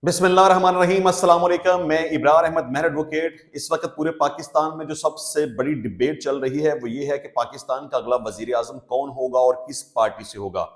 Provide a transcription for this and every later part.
बिस्मिल्लाह रहमान रहीम। अस्सलाम वालेकुम। मैं इब्रार अहमद मेहर एडवोकेट। इस वक्त पूरे पाकिस्तान में जो सबसे बड़ी डिबेट चल रही है वो ये है कि पाकिस्तान का अगला वजीर आजम कौन होगा और किस पार्टी से होगा।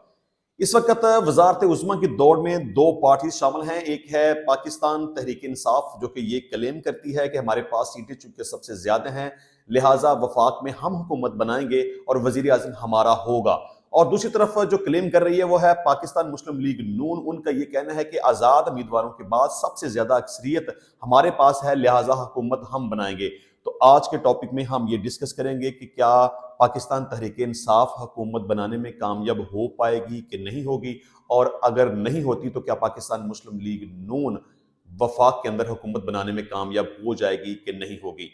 इस वक्त वजारत उज़्मा की दौड़ में दो पार्टी शामिल हैं। एक है पाकिस्तान तहरीक इंसाफ जो कि ये क्लेम करती है कि हमारे पास सीटें चूंकि सबसे ज्यादा हैं, लिहाजा वफाक में हम हुकूमत बनाएंगे और वजीर आजम हमारा होगा। और दूसरी तरफ जो क्लेम कर रही है वो है पाकिस्तान मुस्लिम लीग नून। उनका ये कहना है कि आज़ाद उम्मीदवारों के बाद सबसे ज्यादा अक्सरियत हमारे पास है, लिहाजा हुकूमत हम बनाएंगे। तो आज के टॉपिक में हम ये डिस्कस करेंगे कि क्या पाकिस्तान तहरीक इंसाफ हुकूमत बनाने में कामयाब हो पाएगी कि नहीं होगी, और अगर नहीं होती तो क्या पाकिस्तान मुस्लिम लीग नून वफाक के अंदर हुकूमत बनाने में कामयाब हो जाएगी कि नहीं होगी।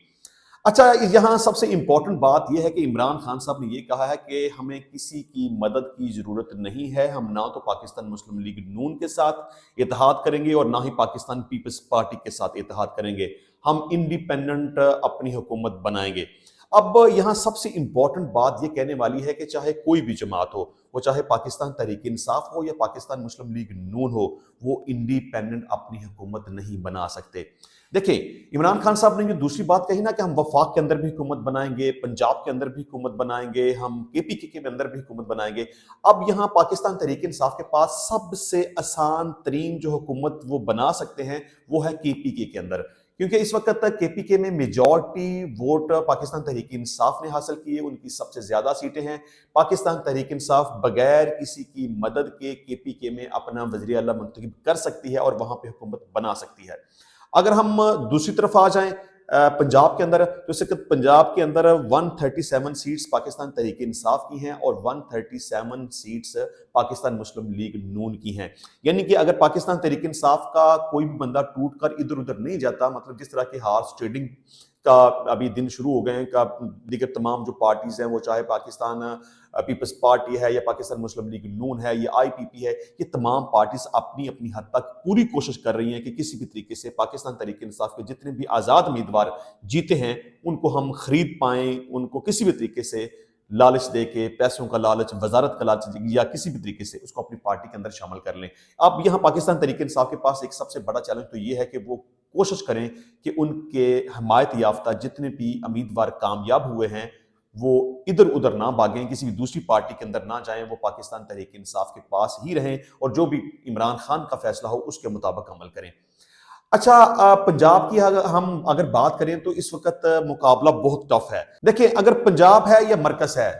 अच्छा, यहाँ सबसे इंपॉर्टेंट बात यह है कि इमरान खान साहब ने यह कहा है कि हमें किसी की मदद की जरूरत नहीं है। हम ना तो पाकिस्तान मुस्लिम लीग नून के साथ इत्तेहाद करेंगे और ना ही पाकिस्तान पीपल्स पार्टी के साथ इत्तेहाद करेंगे। हम इंडिपेंडेंट अपनी हुकूमत बनाएंगे। अब यहाँ सबसे इंपॉर्टेंट बात यह कहने वाली है कि चाहे कोई भी जमात हो, वो चाहे पाकिस्तान तहरीक इंसाफ हो या पाकिस्तान मुस्लिम लीग नून हो, वो इंडिपेंडेंट अपनी हुकूमत नहीं बना सकते। देखिए, इमरान खान साहब ने जो दूसरी बात कही ना कि हम वफाक के अंदर भी हुकूमत बनाएंगे, पंजाब के अंदर भी हुकूमत बनाएंगे, हम केपीके के अंदर भी हुकूमत बनाएंगे। अब यहाँ पाकिस्तान तहरीक इंसाफ के पास सबसे आसान तरीन जो हुकूमत वो बना सकते हैं वो है केपीके के अंदर, क्योंकि इस वक्त तक केपीके में मेजॉरिटी वोट पाकिस्तान तहरीक इंसाफ ने हासिल किए, उनकी सबसे ज्यादा सीटें हैं। पाकिस्तान तहरीक इंसाफ बगैर किसी की मदद के केपीके में अपना वज़ीर आला मुंतखब कर सकती है और वहां पे हुकूमत बना सकती है। अगर हम दूसरी तरफ आ जाएं पंजाब के अंदर, तो इस वक्त पंजाब के अंदर 137 सीट्स पाकिस्तान तहरीक इंसाफ की हैं और 137 सीट्स पाकिस्तान मुस्लिम लीग नून की हैं। यानी कि अगर पाकिस्तान तहरीक इंसाफ का कोई भी बंदा टूट कर इधर उधर नहीं जाता, मतलब जिस तरह की हार्स ट्रेडिंग का अभी दिन शुरू हो गए हैं का दीगर तमाम जो पार्टीज हैं, वो चाहे पाकिस्तान पीपल्स पार्टी है या पाकिस्तान मुस्लिम लीग नून है या आईपीपी है, ये तमाम पार्टीज अपनी अपनी हद तक पूरी कोशिश कर रही हैं कि किसी भी तरीके से पाकिस्तान तहरीक इंसाफ के जितने भी आज़ाद उम्मीदवार जीते हैं उनको हम खरीद पाएं, उनको किसी भी तरीके से लालच दे के, पैसों का लालच, वजारत का लालच, या किसी भी तरीके से उसको अपनी पार्टी के अंदर शामिल कर लें। अब यहाँ पाकिस्तान तहरीक इंसाफ के पास एक सबसे बड़ा चैलेंज तो ये है कि वो कोशिश करें कि उनके हमायत याफ्ता जितने भी उम्मीदवार कामयाब हुए हैं वो इधर उधर ना भागें, किसी भी दूसरी पार्टी के अंदर ना जाएं, वो पाकिस्तान तहरीक इंसाफ के पास ही रहें और जो भी इमरान खान का फैसला हो उसके मुताबिक अमल करें। अच्छा, पंजाब की हम अगर बात करें तो इस वक्त मुकाबला बहुत टफ है। देखिए, अगर पंजाब है या मरकज है,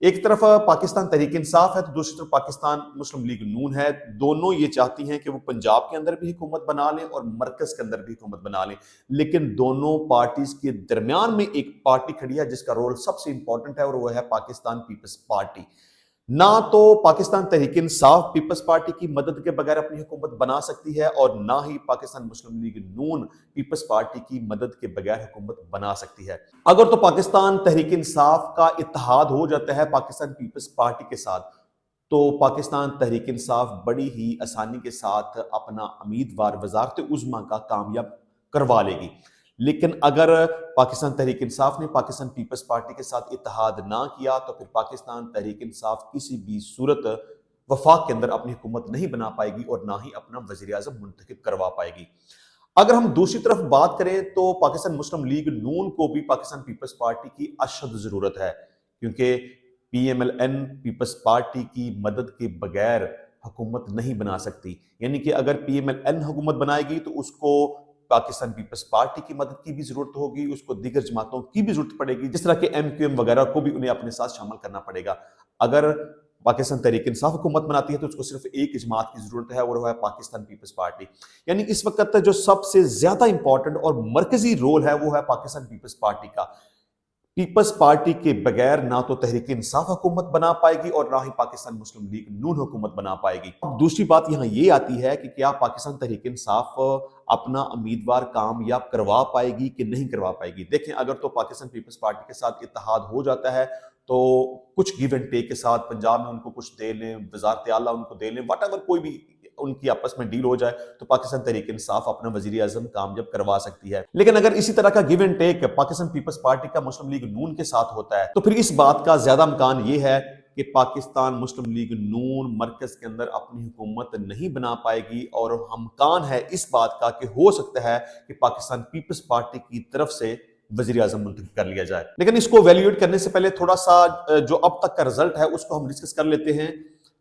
एक तरफ पाकिस्तान तहरीक इंसाफ है तो दूसरी तरफ पाकिस्तान मुस्लिम लीग नून है। दोनों ये चाहती हैं कि वो पंजाब के अंदर भी हुकूमत बना लें और मरकज के अंदर भी हुकूमत बना लें, लेकिन दोनों पार्टीज के दरमियान में एक पार्टी खड़ी है जिसका रोल सबसे इंपॉर्टेंट है और वो है पाकिस्तान पीपल्स पार्टी। ना तो पाकिस्तान तहरीक इंसाफ पीपल्स पार्टी की मदद के बगैर अपनी हुकूमत बना सकती है और ना ही पाकिस्तान मुस्लिम लीग नून पीपल्स पार्टी की मदद के बगैर हुकूमत बना सकती है। अगर तो पाकिस्तान तहरीक इंसाफ का इत्तेहाद हो जाता है पाकिस्तान पीपल्स पार्टी के साथ, तो पाकिस्तान तहरीक इंसाफ बड़ी ही आसानी के साथ अपना उम्मीदवार वजारत उज़्मा का कामयाब करवा लेगी। लेकिन अगर पाकिस्तान तहरीक इंसाफ ने पाकिस्तान पीपल्स पार्टी के साथ इत्तेहाद ना किया तो फिर पाकिस्तान तहरीक इंसाफ किसी भी सूरत वफाक के अंदर अपनी हुकूमत नहीं बना पाएगी और ना ही अपना वज़ीर आज़म मुंतखब करवा पाएगी। अगर हम दूसरी तरफ बात करें तो पाकिस्तान मुस्लिम लीग नून को भी पाकिस्तान पीपल्स पार्टी की अशद जरूरत है, क्योंकि पीएमएलएन पीपल्स पार्टी की मदद के बगैर हुकूमत नहीं बना सकती। यानी कि अगर पीएमएलएन हुकूमत बनाएगी तो उसको पाकिस्तान पीपल्स पार्टी की मदद की भी जरूरत होगी, उसको दीगर जमातों की भी जरूरत पड़ेगी, जिस तरह के एमक्यूएम वगैरह को भी उन्हें अपने साथ शामिल करना पड़ेगा। अगर पाकिस्तान तहरीक इंसाफ हुकूमत बनाती है तो उसको सिर्फ एक जमात की जरूरत है और वो है पाकिस्तान पीपल्स पार्टी। यानी इस वक्त जो सबसे ज्यादा इंपॉर्टेंट और मरकजी रोल है वो है पाकिस्तान पीपल्स पार्टी का। पीपल्स पार्टी के बगैर ना तो तहरीक इंसाफ हुकूमत बना पाएगी और ना ही पाकिस्तान मुस्लिम लीग नून हुकूमत बना पाएगी। अब दूसरी बात यहाँ ये आती है कि क्या पाकिस्तान तहरीक इंसाफ अपना उम्मीदवार कामयाब करवा पाएगी कि नहीं करवा पाएगी। देखें, अगर तो पाकिस्तान पीपल्स पार्टी के साथ इत्तेहाद हो जाता है तो कुछ गिव एंड टेक के साथ पंजाब में उनको कुछ दे लें, वज़ारत आला उनको दे लें, वट एवर कोई भी उनकी आपस में डील हो जाए तो पाकिस्तान तहरीक इंसाफ अपना वजीर आजम कामयाब करवा सकती है। लेकिन अगर इसी तरह का give and take Pakistan Peoples Party का मुस्लिम लीग नून के साथ होता है तो फिर इस बात का ज्यादा इम्कान ये है کہ پاکستان مسلم لیگ نون مرکز کے اندر اپنی حکومت نہیں بنا پائے گی، اور امکان ہے اس بات کا کہ ہو سکتا ہے کہ پاکستان پیپلز پارٹی کی طرف سے وزیر اعظم منتخب کر لیا جائے۔ لیکن اس کو ویلیویٹ کرنے سے پہلے تھوڑا سا جو اب تک کا رزلٹ ہے اس کو ہم ڈسکس کر لیتے ہیں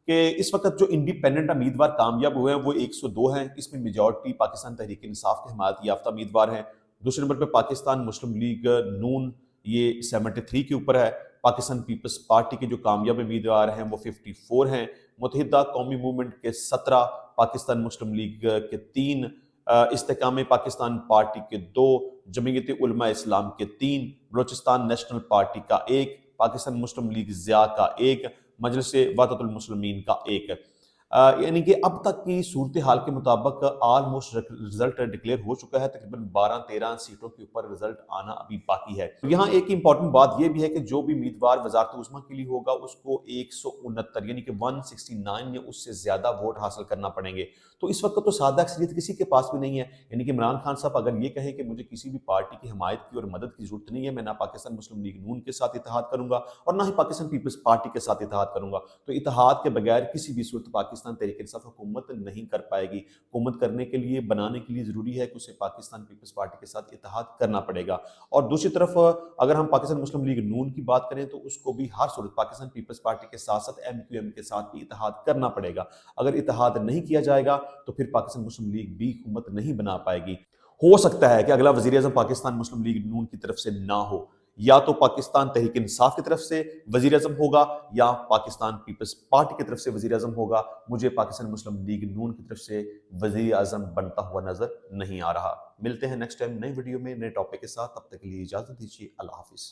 کہ اس وقت جو انڈیپینڈنٹ امیدوار کامیاب ہوئے ہیں وہ 102 ہیں، اس میں میجورٹی پاکستان تحریک انصاف کے حمایت یافتہ امیدوار ہیں۔ دوسرے نمبر پہ پاکستان مسلم لیگ نون یہ 73 کے اوپر ہے۔ پاکستان پیپلز پارٹی کے جو کامیاب امیدوار ہیں وہ 54 ہیں، متحدہ قومی موومنٹ کے 17، پاکستان مسلم لیگ کے 3، استحکام پاکستان پارٹی کے 2، جمعیت علماء اسلام کے 3، بلوچستان نیشنل پارٹی کا 1، پاکستان مسلم لیگ ضیاء کا 1، مجلس وحدت المسلمین کا 1۔ یعنی کہ اب تک کی صورتحال کے مطابق آلموسٹ رزلٹ ڈکلیئر ہو چکا ہے، تقریباً 12-13 سیٹوں کے اوپر رزلٹ آنا ابھی باقی ہے۔ یہاں ایک امپورٹنٹ بات یہ بھی ہے کہ جو بھی امیدوار وزارت عظمیٰ کے لیے ہوگا اس کو 169 یعنی کہ 169 یا اس سے زیادہ ووٹ حاصل کرنا پڑیں گے۔ تو اس وقت تو سادہ اکثریت کسی کے پاس بھی نہیں ہے، یعنی کہ عمران خان صاحب اگر یہ کہیں کہ مجھے کسی بھی پارٹی کی حمایت کی اور مدد کی ضرورت نہیں ہے، میں نہ پاکستان مسلم لیگ نون کے ساتھ اتحاد کروں گا اور نہ ہی پاکستان پیپلز پارٹی کے ساتھ اتحاد کروں گا، تو اتحاد کے بغیر کسی بھی صورت پاکستان تحریک انصاف حکومت نہیں کر پائے گی۔ حکومت کرنے کے لیے، بنانے کے لیے ضروری ہے کہ اسے پاکستان پیپلز پارٹی کے ساتھ اتحاد کرنا پڑے گا۔ اور دوسری طرف اگر ہم پاکستان مسلم لیگ نون کی بات کریں تو اس کو بھی ہر صورت پاکستان پیپلز پارٹی کے ساتھ ساتھ MQM کے ساتھ بھی اتحاد کرنا پڑے گا۔ اگر اتحاد نہیں کیا جائے گا تو پھر پاکستان مسلم لیگ بھی حکومت نہیں بنا پائے گی۔ ہو سکتا ہے کہ اگلا وزیر اعظم پاکستان مسلم لیگ نون کی طرف سے نہ ہو، یا تو پاکستان تحریک انصاف کی طرف سے وزیر اعظم ہوگا یا پاکستان پیپلز پارٹی کی طرف سے وزیر اعظم ہوگا۔ مجھے پاکستان مسلم لیگ نون کی طرف سے وزیر اعظم بنتا ہوا نظر نہیں آ رہا۔ ملتے ہیں نیکسٹ ٹائم نئی ویڈیو میں نئے ٹاپک کے ساتھ، تب تک کے لیے اجازت دیجیے، اللہ حافظ۔